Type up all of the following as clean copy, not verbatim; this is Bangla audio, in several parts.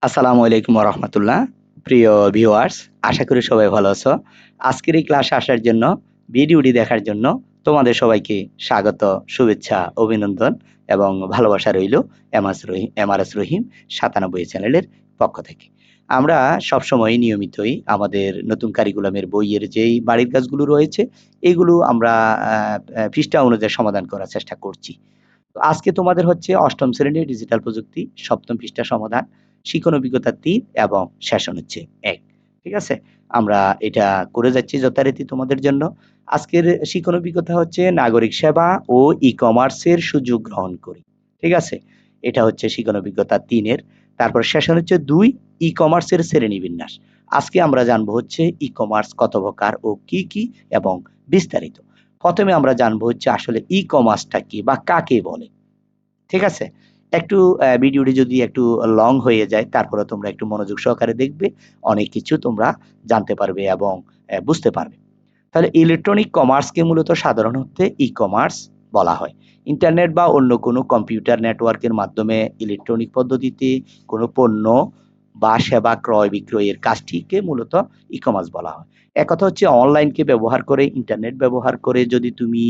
আসসালামু আলাইকুম রহমতুল্লাহ। প্রিয় ভিউয়ার্স, আশা করি সবাই ভালো আছো। আজকের এই ক্লাসে আসার জন্য, ভিডিওটি দেখার জন্য তোমাদের সবাইকে স্বাগত, শুভেচ্ছা, অভিনন্দন এবং ভালোবাসা রইল এমআরএস রহিম 97 চ্যানেলের পক্ষ থেকে। আমরা সবসময় নিয়মিতই আমাদের নতুন কারিকুলামের বইয়ের যেই বাড়ির কাজগুলো রয়েছে এগুলো আমরা পৃষ্ঠা অনুযায়ী সমাধান করার চেষ্টা করছি। তো আজকে তোমাদের হচ্ছে অষ্টম শ্রেণীর ডিজিটাল প্রযুক্তি সপ্তম পৃষ্ঠা সমাধান, শিখন অভিজ্ঞতা ৩ এবং সেশন হচ্ছে ১। ঠিক আছে? আমরা এটা করে যাচ্ছি যথারীতি তোমাদের জন্য। আজকের শিখন অভিজ্ঞতা হচ্ছে নাগরিক সেবা ও ই-কমার্সের সুযোগ গ্রহণ করি। ঠিক আছে? এটা হচ্ছে শিখন অভিজ্ঞতা ৩ এর। তারপর সেশন হচ্ছে ২, ই-কমার্সের শ্রেণীবিন্যাস। আজকে আমরা জানবো হচ্ছে ই-কমার্স কত প্রকার ও কি, কি এবং বিস্তারিত। প্রথমে আমরা জানবো হচ্ছে আসলে ই-কমার্সটা কি বা কাকে বলে। ঠিক আছে? একটু ভিডিওটি যদি একটু লং হয়ে যায় তারপরে তোমরা একটু মনোযোগ সহকারে দেখবে। অনেক কিছু তোমরা জানতে পারবে এবং বুঝতে পারবে। তাহলে ইলেকট্রনিক কমার্সকে মূলত সাধারণ অর্থে ই-কমার্স বলা হয়। ইন্টারনেট বা অন্য কোনো কম্পিউটার নেটওয়ার্কের মাধ্যমে ইলেকট্রনিক পদ্ধতিতে কোনো পণ্য বা সেবা ক্রয় বিক্রয়ের কাজটিকে মূলত ই-কমার্স বলা হয়। একথা হচ্ছে অনলাইনকে ব্যবহার করে, ইন্টারনেট ব্যবহার করে যদি তুমি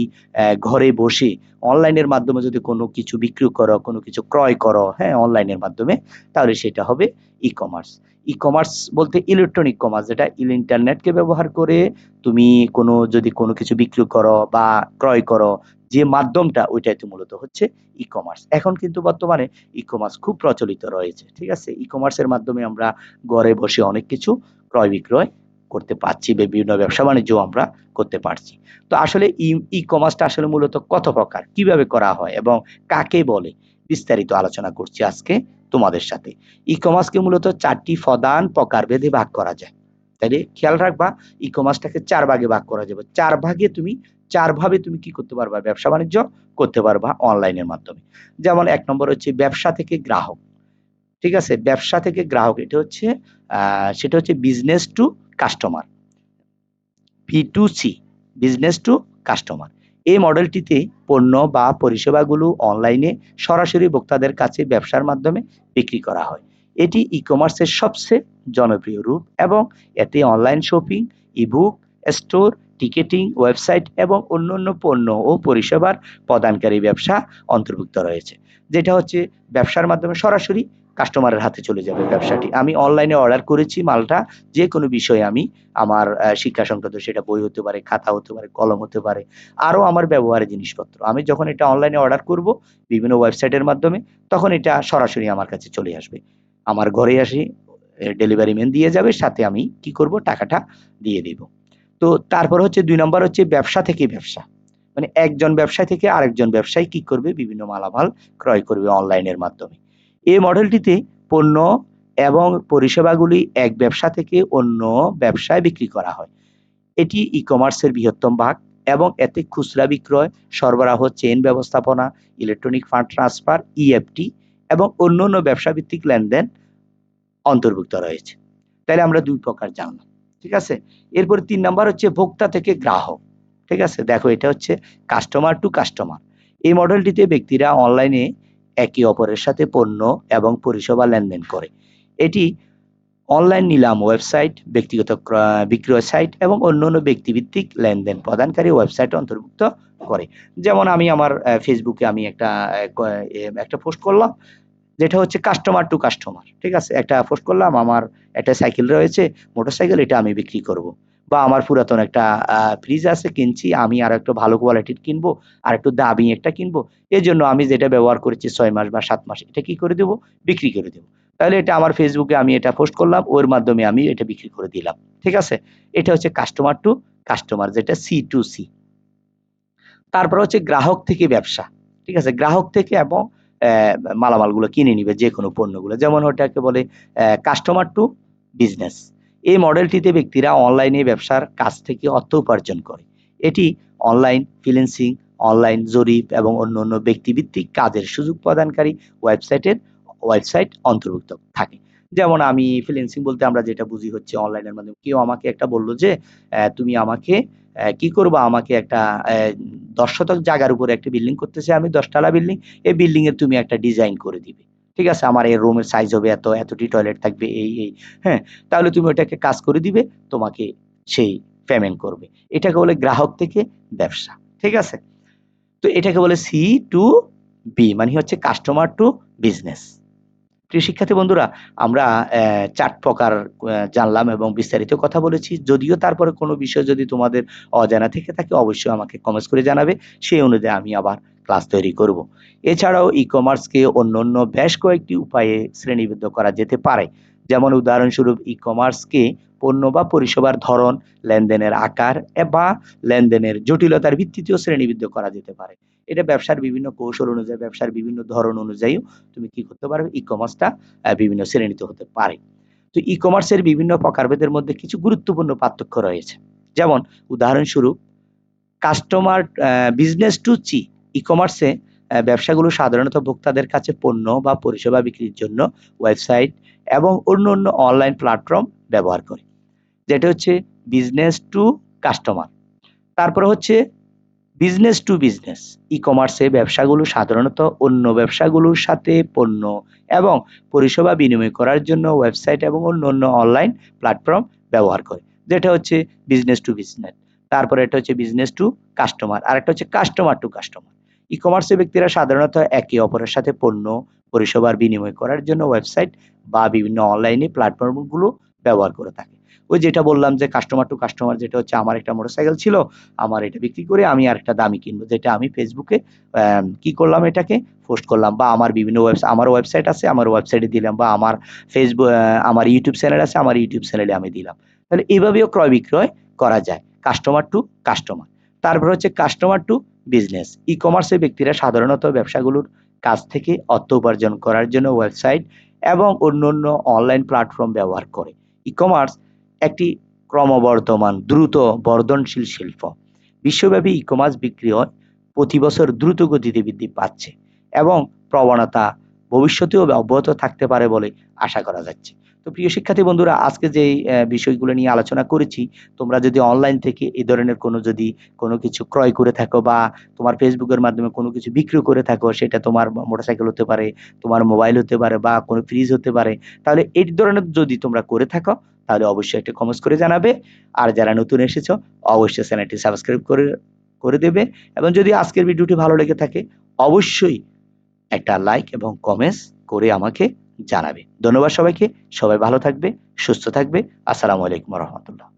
ঘরে বসে অনলাইনের মাধ্যমে যদি কোনো কিছু বিক্রি করো, কোনো কিছু ক্রয় করো, হ্যাঁ? অনলাইনের মাধ্যমে, তাহলে সেটা হবে ই-কমার্স। ই-কমার্স বলতে ইলেকট্রনিক কমার্স, যেটা ইন্টারনেটকে ব্যবহার করে তুমি যদি কোনো কিছু বিক্রি করো বা ক্রয় করো, যে মাধ্যমটা ওইটাই তো মূলত হচ্ছে ই-কমার্স। এখন কিন্তু বর্তমানে ই-কমার্স খুব প্রচলিত রয়েছে। ঠিক আছে? ই-কমার্সের মাধ্যমে আমরা ঘরে বসে অনেক কিছু ক্রয় বিক্রয় করতে পারছি বা বিভিন্ন ব্যবসা-বাণিজ্য আমরা করতে পারছি। তো আসলে ই-কমার্সটা আসলে মূলত কত প্রকার, কিভাবে করা হয় এবং কাকে বলে, বিস্তারিত আলোচনা করছি আজকে তোমাদের সাথে। ই-কমার্সকে মূলত ৪ টি প্রধান প্রকারভেদে ভাগ করা যায়। তাইলে খেয়াল রাখবা, ই-কমার্সটাকে ৪ ভাগে ভাগ করা যাবে। ৪ ভাগে তুমি ৪ ভাবে তুমি কি করতে পারবা? ব্যবসা-বাণিজ্য করতে পারবা অনলাইনের মাধ্যমে। যেমন ১ নম্বর হচ্ছে ব্যবসা থেকে গ্রাহক। ঠিক আছে? ব্যবসা থেকে গ্রাহক, এটা হচ্ছে আ সেটা হচ্ছে business to customer. B2C, business to customer. এই মডেলটিতে পণ্য বা পরিষেবাগুলো অনলাইনে সরাসরি ভোক্তাদের কাছে ব্যবসার মাধ্যমে বিক্রি করা হয়। এটি ই-কমার্সের সবচেয়ে জনপ্রিয় রূপ এবং এতে online shopping, ebook, store, ticketing, website এবং অন্যান্য পণ্য ও পরিষেবার প্রদানকারী ব্যবসা অন্তর্ভুক্ত রয়েছে। যেটা হচ্ছে ব্যবসার মাধ্যমে সরাসরি কাস্টমারের হাতে চলে যাবে ব্যবসাটি। আমি অনলাইনে অর্ডার করেছি মালটা, যেকোনো বিষয়ে আমি আমার শিক্ষা সংক্রান্ত, সেটা বই হতে পারে, খাতা হতে পারে, কলম হতে পারে, আরো আমার ব্যবহারের জিনিসপত্র। আমি যখন এটা অনলাইনে অর্ডার করব বিভিন্ন ওয়েবসাইটের মাধ্যমে, তখন এটা সরাসরি আমার কাছে চলে আসবে। আমার ঘরে আসে ডেলিভারি ম্যান দিয়ে যাবে, সাথে আমি কি করব? টাকাটা দিয়ে দিব। তো তারপর হচ্ছে ২ নম্বর হচ্ছে ব্যবসা থেকে ব্যবসা। মানে একজন ব্যবসায়ী থেকে আরেকজন ব্যবসায়ী কি করবে? বিভিন্ন মালামাল ক্রয় করবে অনলাইনের মাধ্যমে। এই মডেলটিতে পণ্য এবং পরিষেবাগুলি এক ব্যবসা থেকে অন্য ব্যবসায় বিক্রি করা হয়। এটি ই-কমার্সের বৃহত্তম ভাগ এবং এতে খুচরা বিক্রয়, সরবরাহ, চেইন ব্যবস্থাপনা, ইলেকট্রনিক ফান্ড ট্রান্সফার, ইএফটি এবং অন্যান্য ব্যবসা ভিত্তিক লেনদেন অন্তর্ভুক্ত রয়েছে। তাইলে আমরা ২ প্রকার জানলাম। ঠিক আছে? এরপরে ৩ নাম্বার হচ্ছে ভোক্তা থেকে গ্রাহক। ঠিক আছে? দেখো, এটা হচ্ছে কাস্টমার টু কাস্টমার। এই মডেলটিতে ব্যক্তিরা অনলাইনে একে অপরের সাথে পণ্য এবং পরিষেবা লেনদেন করে। এটি অনলাইন নিলাম ওয়েবসাইট, ব্যক্তিগত বিক্রয় সাইট এবং অন্যান্য ব্যক্তিভিত্তিক লেনদেন প্রদানকারী ওয়েবসাইট অন্তর্ভুক্ত করে। যেমন আমি আমার ফেসবুকে আমি একটা পোস্ট করলাম, যেটা হচ্ছে কাস্টমার টু কাস্টমার। ঠিক আছে? একটা পোস্ট করলাম, আমার একটা সাইকেল রয়েছে, মোটরসাইকেল, এটা আমি বিক্রি করব। বা আমার পুরাতন একটা ফ্রিজ আছে, কিনছি, আমি আরেকটু ভালো কোয়ালিটির কিনবো, আরেকটু দামি একটা কিনবো। এজন্য আমি যেটা ব্যবহার করেছি ৬ মাস বা ৭ মাস, এটা কি করে দেব? বিক্রি করে দেব। তাহলে এটা আমার ফেসবুকে আমি এটা পোস্ট করলাম, ওর মাধ্যমে আমি এটা বিক্রি করে দিলাম। ঠিক আছে? এটা হচ্ছে কাস্টমার টু কাস্টমার, যেটা C2C। তারপর হচ্ছে গ্রাহক থেকে ব্যবসা। ঠিক আছে? গ্রাহক থেকে এবং মালামালগুলো কিনে নিবে, যেকোনো পণ্যগুলো। যেমন ওটাকে বলে কাস্টমার টু বিজনেস। এই মডেলটিতে ব্যক্তিরা অনলাইনে ব্যবসার কাজ থেকে অর্থ উপার্জন করে। এটি অনলাইন ফ্রিল্যান্সিং, অনলাইন জরিপ এবং অন্যান্য ব্যক্তিভিত্তিক কাজের সুযোগ প্রদানকারী ওয়েবসাইট অন্তর্ভুক্ত থাকে। যেমন আমি ফ্রিল্যান্সিং বলতে আমরা যেটা বুঝি হচ্ছে অনলাইনের মাধ্যমে কেউ আমাকে একটা বলল যে, তুমি আমাকে কি করবা? আমাকে একটা ১০ শতক জায়গার উপরে একটা বিল্ডিং করতে চাই আমি, ১০ তলা বিল্ডিং। এই বিল্ডিং এর তুমি একটা ডিজাইন করে দিবে। ঠিক আছে, আমার এই রুমের সাইজ হবে এত, এতটি টয়লেট থাকবে, এই হ্যাঁ, তাহলে তুমি ওটাকে কাজ করে দিবে, তোমাকে সেই পেমেন্ট করবে। এটাকে বলে গ্রাহক থেকে ব্যবসা। ঠিক আছে, তো এটাকে বলে সি টু বি, মানে হচ্ছে কাস্টমার টু বিজনেস। প্রিয় শিক্ষার্থী বন্ধুরা, আমরা ৪ প্রকার জানলাম এবং বিস্তারিত কথা বলেছি। যদিও তারপরে কোনো বিষয় যদি তোমাদের অজানা থেকে থাকে, অবশ্যই আমাকে কমেন্টস করে জানাবে। সেই অনুযায়ী আমি আবার ক্লাস তৈরি করব। এছাড়াও ই-কমার্সকে অন্যান্য বেশ কয়েকটি উপায়ে শ্রেণীবদ্ধ করা যেতে পারে। যেমন উদাহরণস্বরূপ ই-কমার্সকে পণ্য বা পরিষেবার ধরন, লেনদেনের আকার বা লেনদেনের জটিলতার ভিত্তিতেও শ্রেণীবদ্ধ করা যেতে পারে। এটা ব্যবসার বিভিন্ন কৌশল অনুযায়ী, ব্যবসার বিভিন্ন ধরন অনুযায়ী তুমি কি করতে পারবে, ই-কমার্সটা বিভিন্ন শ্রেণীতে হতে পারে। তো ই-কমার্সের বিভিন্ন প্রকারভেদের মধ্যে কিছু গুরুত্বপূর্ণ পার্থক্য রয়েছে। যেমন উদাহরণস্বরূপ কাস্টমার বিজনেস টু চি, ই-কমার্সে ব্যবসাগুলো সাধারণত ভোক্তাদের কাছে পণ্য বা পরিষেবা বিক্রির জন্য ওয়েবসাইট এবং অন্য অনলাইন প্ল্যাটফর্ম ব্যবহার করে, যেটা হচ্ছে বিজনেস টু কাস্টমার। তারপরে হচ্ছে বিজনেস টু বিজনেস, ই-কমার্সে ব্যবসাগুলো সাধারণত অন্য ব্যবসাগুলোর সাথে পণ্য এবং পরিষেবা বিনিময় করার জন্য ওয়েবসাইট এবং অন্য অনলাইন প্ল্যাটফর্ম ব্যবহার করে, যেটা হচ্ছে বিজনেস টু বিজনেস। তারপরে এটা হচ্ছে বিজনেস টু কাস্টমার, আর একটা হচ্ছে কাস্টমার টু কাস্টমার। ই-কমার্সে ব্যক্তিরা সাধারণত একে অপরের সাথে পণ্য পরিষেবার বিনিময় করার জন্য ওয়েবসাইট বা বিভিন্ন অনলাইনে প্ল্যাটফর্মগুলো ব্যবহার করে থাকে। ওই যেটা বললাম যে কাস্টমার টু কাস্টমার, যেটা হচ্ছে আমার একটা মোটরসাইকেল ছিল, আমার এটা বিক্রি করে আমি আরেকটা দামি কিনবো, যেটা আমি ফেসবুকে কি করলাম, এটাকে পোস্ট করলাম, বা আমার বিভিন্ন আমার ওয়েবসাইট আছে, আমার ওয়েবসাইটে দিলাম, বা আমার ফেসবুক আমার ইউটিউব চ্যানেল আছে, আমার ইউটিউব চ্যানেলে আমি দিলাম। তাহলে এভাবেও ক্রয় বিক্রয় করা যায়, কাস্টমার টু কাস্টমার। তারপর হচ্ছে কাস্টমার টু বিজনেস, ই কমার্সের ব্যক্তিরা সাধারণত ব্যবসাগুলোর কাছ থেকে অর্থ উপার্জন করার জন্য ওয়েবসাইট এবং অন্য অনলাইন প্ল্যাটফর্ম ব্যবহার করে। ই কমার্স একটি ক্রমবর্ধমান দ্রুত বর্ধনশীল শিল্প। বিশ্বব্যাপী ই-কমার্স বিক্রি হয় প্রতি বছর দ্রুত গতিতে বৃদ্ধি পাচ্ছে এবং প্রবণতা ভবিষ্যতেও অব্যাহত থাকতে পারে বলে আশা করা যাচ্ছে। তো প্রিয় শিক্ষার্থী বন্ধুরা, আজকে যে বিষয়গুলো নিয়ে আলোচনা করেছি, তোমরা যদি অনলাইন থেকে এই ধরনের কোনো কিছু ক্রয় করে থাকো, বা তোমার ফেসবুকের মাধ্যমে কোনো কিছু বিক্রি করে থাকো, সেটা তোমার মোটরসাইকেল হতে পারে, তোমার মোবাইল হতে পারে, বা কোনো ফ্রিজ হতে পারে, তাহলে এই ধরনের যদি তোমরা করে থাকো, তাহলে অবশ্যই একটা কমেন্টস করে জানাবে। আর যারা নতুন এসেছো, অবশ্যই চ্যানেলটি সাবস্ক্রাইব করে করে দেবে। এবং যদি আজকের ভিডিওটি ভালো লেগে থাকে, অবশ্যই একটা লাইক এবং কমেন্টস করে আমাকে জানাবে। ধন্যবাদ সবাইকে। সবাই ভালো থাকবে, সুস্থ থাকবে। আসসালামু আলাইকুম ওয়া রাহমাতুল্লাহ।